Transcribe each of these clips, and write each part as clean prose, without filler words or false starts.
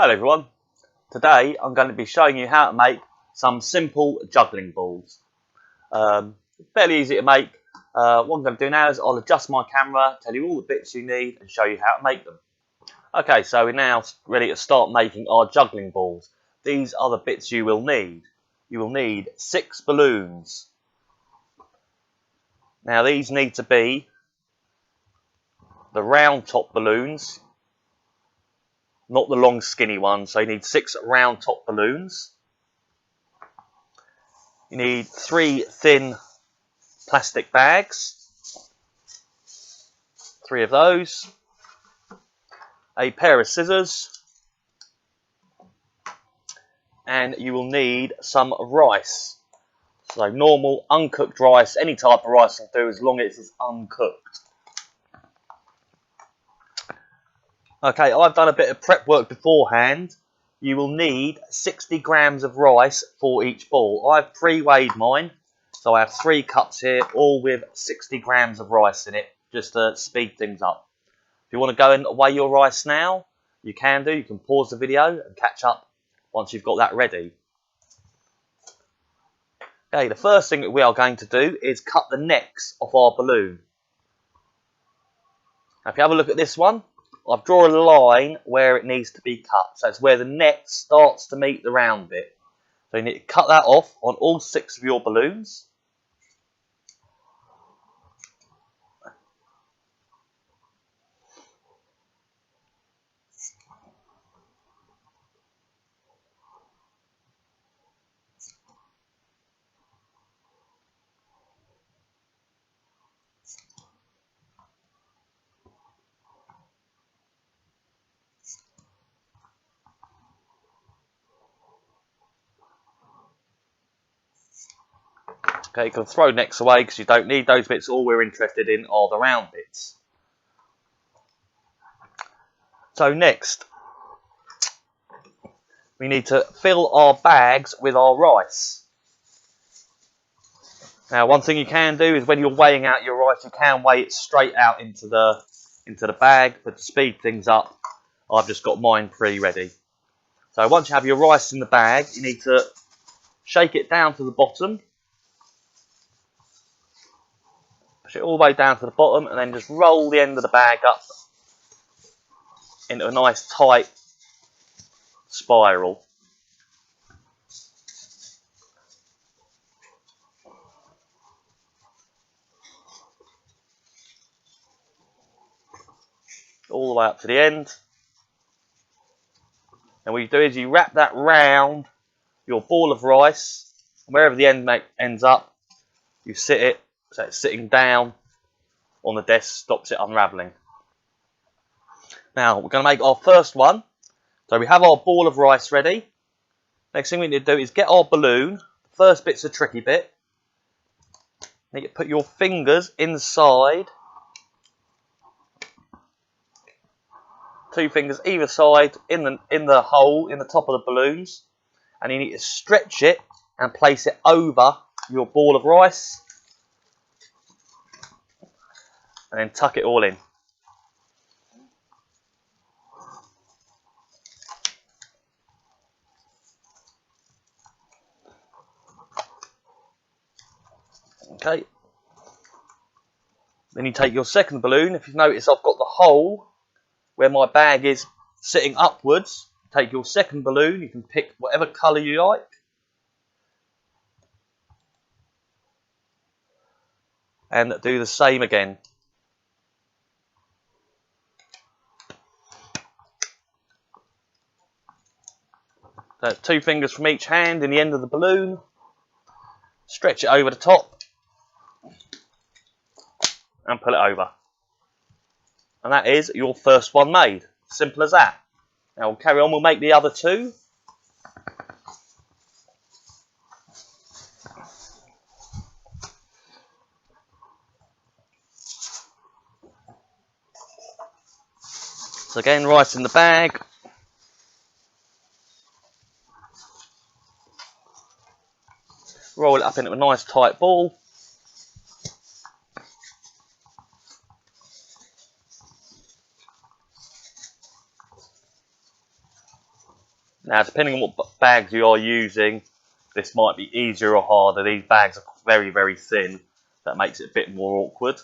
Hello everyone, today I'm going to be showing you how to make some simple juggling balls. Fairly easy to make. What I'm going to do now is I'll adjust my camera, tell you all the bits you need and show you how to make them. Okay, so we're now ready to start making our juggling balls. These are the bits you will need. You will need 6 balloons. Now these need to be the round top balloons, not the long skinny ones, so you need 6 round top balloons. You need 3 thin plastic bags, 3 of those, a pair of scissors, and you will need some rice. So normal uncooked rice, any type of rice will do as long as it's uncooked. Okay, I've done a bit of prep work beforehand. You will need 60 grams of rice for each ball. I've pre-weighed mine, so I have 3 cups here, all with 60 grams of rice in it, just to speed things up. If you want to go and weigh your rice now, you can do. You can pause the video and catch up once you've got that ready. Okay, the first thing that we are going to do is cut the necks off our balloon. Now, if you have a look at this one, I've drawn a line where it needs to be cut. So it's where the neck starts to meet the round bit. So you need to cut that off on all 6 of your balloons. Okay, you can throw necks away because you don't need those bits. All we're interested in are the round bits. So next, we need to fill our bags with our rice. Now, one thing you can do is when you're weighing out your rice, you can weigh it straight out into the bag, but to speed things up, I've just got mine pre-ready. So once you have your rice in the bag, you need to shake it down to the bottom. Push it all the way down to the bottom and then just roll the end of the bag up into a nice tight spiral. All the way up to the end. And what you do is you wrap that round your ball of rice, and wherever the end ends up, you sit it so it's sitting down on the desk, stops it unravelling. Now we're going to make our first one. So we have our ball of rice ready. Next thing we need to do is get our balloon. The first bit's a tricky bit. You need to put your fingers inside. 2 fingers either side in the hole in the top of the balloons, and you need to stretch it and place it over your ball of rice, and then tuck it all in. Okay. Then you take your second balloon. If you notice, I've got the hole where my bag is sitting upwards. Take your second balloon. You can pick whatever colour you like. And do the same again. So 2 fingers from each hand in the end of the balloon. Stretch it over the top. And pull it over. And that is your first one made. Simple as that. Now we'll carry on, we'll make the other 2. So again, rice in the bag. Roll it up into a nice tight ball. Now, depending on what bags you are using, this might be easier or harder. These bags are very, very thin. That makes it a bit more awkward.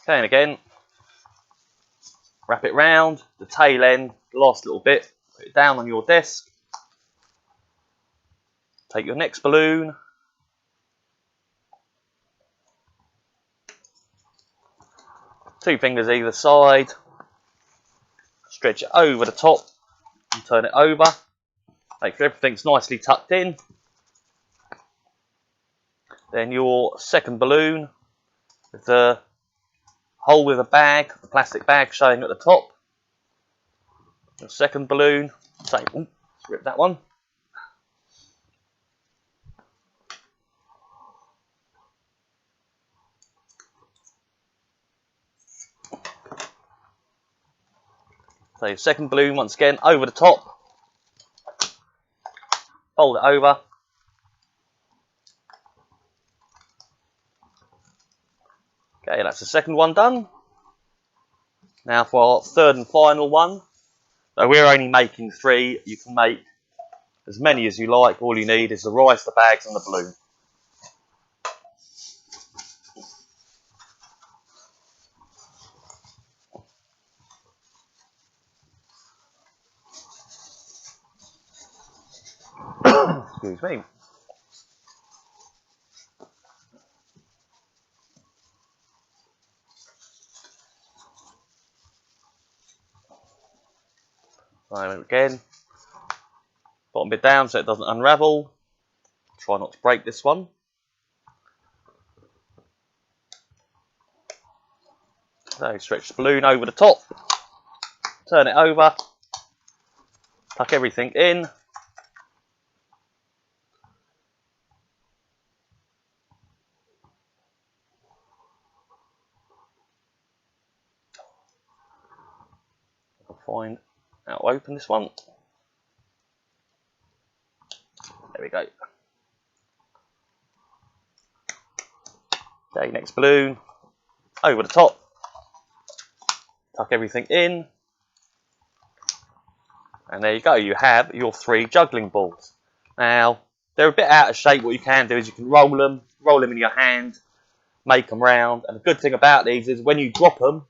Okay, and again, wrap it round, the tail end, the last little bit, put it down on your desk. Take your next balloon, two fingers either side, stretch it over the top and turn it over. Make sure everything's nicely tucked in. Then your second balloon with the hole with a bag, the plastic bag showing at the top. Your second balloon, same. Ooh, let's rip that one. So your second balloon, once again, over the top. Fold it over. Okay, that's the second one done. Now for our third and final one. So we're only making 3. You can make as many as you like. All you need is the rice, the bags and the balloon. Excuse me. So again, bottom bit down so it doesn't unravel. Try not to break this one. So stretch the balloon over the top, turn it over, tuck everything in. I'll find how to open this one. There we go. Okay, next balloon, over the top, tuck everything in, and there you go, you have your 3 juggling balls. Now, they're a bit out of shape. What you can do is you can roll them in your hand, make them round, and the good thing about these is when you drop them,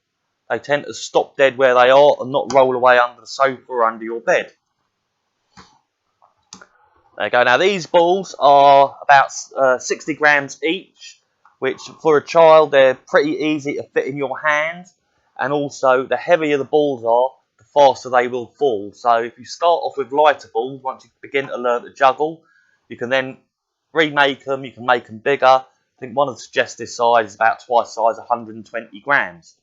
they tend to stop dead where they are and not roll away under the sofa or under your bed. There you go. Now these balls are about 60 grams each, which for a child they're pretty easy to fit in your hand, and also the heavier the balls are, the faster they will fall. So if you start off with lighter balls, once you begin to learn to juggle, you can then remake them, you can make them bigger. I think one of the suggested size is about twice size, 120 grams.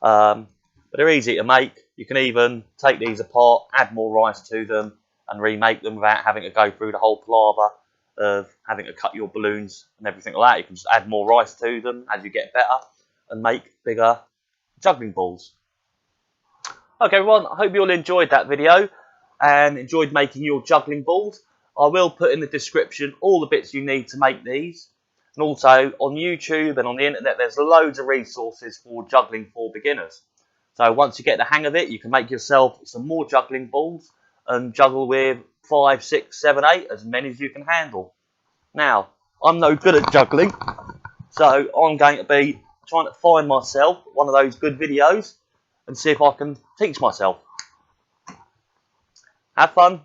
But they're easy to make. You can even take these apart, add more rice to them, and remake them without having to go through the whole palaver of having to cut your balloons and everything like that. You can just add more rice to them as you get better and make bigger juggling balls. Okay everyone, I hope you all enjoyed that video and enjoyed making your juggling balls. I will put in the description all the bits you need to make these. And also on YouTube and on the internet there's loads of resources for juggling for beginners. So once you get the hang of it, you can make yourself some more juggling balls and juggle with 5, 6, 7, 8, as many as you can handle. Now, I'm no good at juggling, so I'm going to be trying to find myself one of those good videos and see if I can teach myself. Have fun.